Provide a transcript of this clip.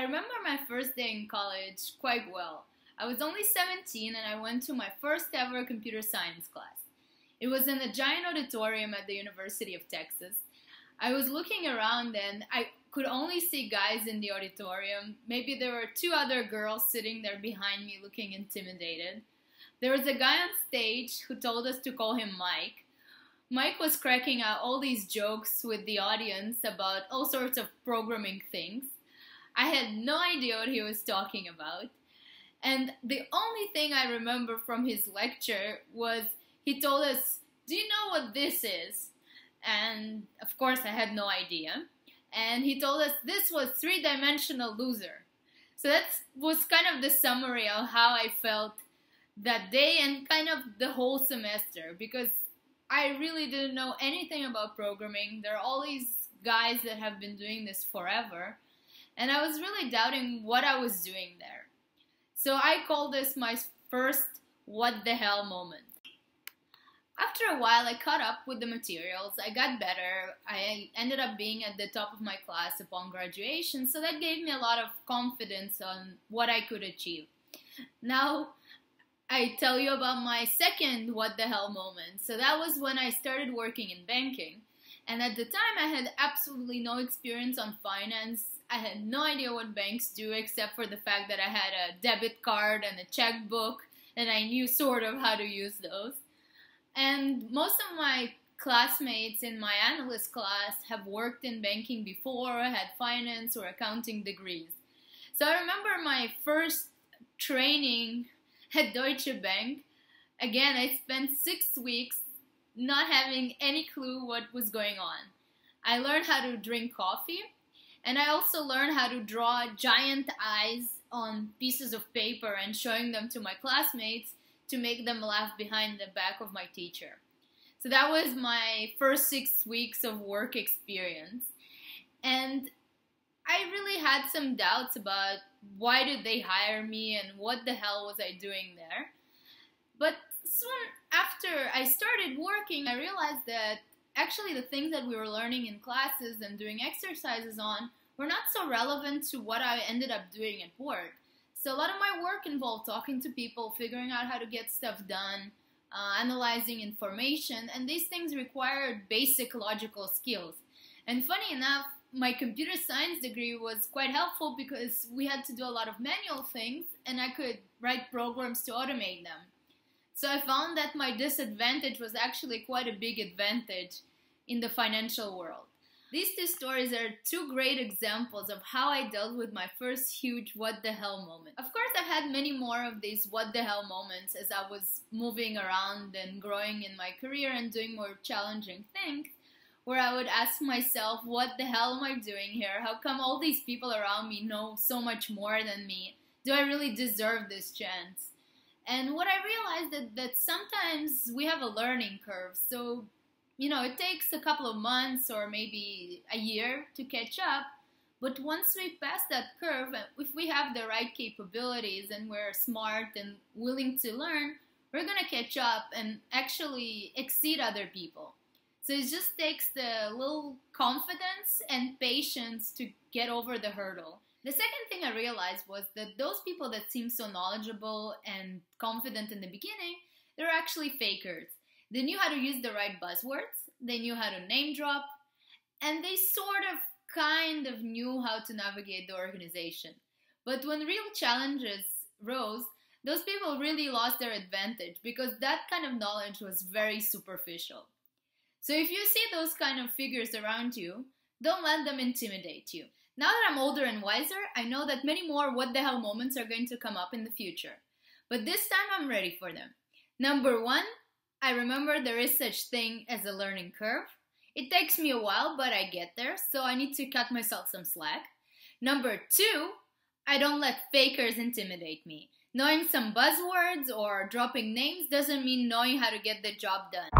remember my first day in college quite well. I was only 17 and I went to my first ever computer science class. It was in a giant auditorium at the University of Texas. I was looking around and I could only see guys in the auditorium. Maybe there were two other girls sitting there behind me looking intimidated. There was a guy on stage who told us to call him Mike. Mike was cracking out all these jokes with the audience about all sorts of programming things. I had no idea what he was talking about. And the only thing I remember from his lecture was he told us, "Do you know what this is?" And of course I had no idea. And he told us this was three-dimensional loser. So that was kind of the summary of how I felt that day and kind of the whole semester, because I really didn't know anything about programming. There are all these guys that have been doing this forever, and I was really doubting what I was doing there. So I call this my first what the hell moment. After a while, I caught up with the materials, I got better, I ended up being at the top of my class upon graduation, so that gave me a lot of confidence on what I could achieve. Now, I tell you about my second what the hell moment. So that was when I started working in banking. And at the time, I had absolutely no experience on finance. I had no idea what banks do except for the fact that I had a debit card and a checkbook, and I knew sort of how to use those. And most of my classmates in my analyst class have worked in banking before, had finance or accounting degrees. So I remember my first training at Deutsche Bank. Again, I spent 6 weeks not having any clue what was going on. I learned how to drink coffee, and I also learned how to draw giant eyes on pieces of paper and showing them to my classmates to make them laugh behind the back of my teacher. So that was my first 6 weeks of work experience. And I really had some doubts about why did they hire me and what the hell was I doing there. But soon after I started working, I realized that actually the things that we were learning in classes and doing exercises on were not so relevant to what I ended up doing at work. So a lot of my work involved talking to people, figuring out how to get stuff done, analyzing information, and these things required basic logical skills. And funny enough, my computer science degree was quite helpful because we had to do a lot of manual things and I could write programs to automate them. So I found that my disadvantage was actually quite a big advantage in the financial world. These two stories are two great examples of how I dealt with my first huge what the hell moment. Of course, I've had many more of these what the hell moments as I was moving around and growing in my career and doing more challenging things, where I would ask myself, what the hell am I doing here? How come all these people around me know so much more than me? Do I really deserve this chance? And what I realized that sometimes we have a learning curve. So, it takes a couple of months or maybe a year to catch up. But once we pass that curve, if we have the right capabilities and we're smart and willing to learn, we're going to catch up and actually exceed other people. So it just takes the little confidence and patience to get over the hurdle. The second thing I realized was that those people that seemed so knowledgeable and confident in the beginning, they were actually fakers. They knew how to use the right buzzwords, they knew how to name drop, and they sort of kind of knew how to navigate the organization. But when real challenges rose, those people really lost their advantage because that kind of knowledge was very superficial. So if you see those kind of figures around you, don't let them intimidate you. Now that I'm older and wiser, I know that many more what the hell moments are going to come up in the future. But this time I'm ready for them. Number one, I remember there is such thing as a learning curve. It takes me a while, but I get there, so I need to cut myself some slack. Number two, I don't let fakers intimidate me. Knowing some buzzwords or dropping names doesn't mean knowing how to get the job done.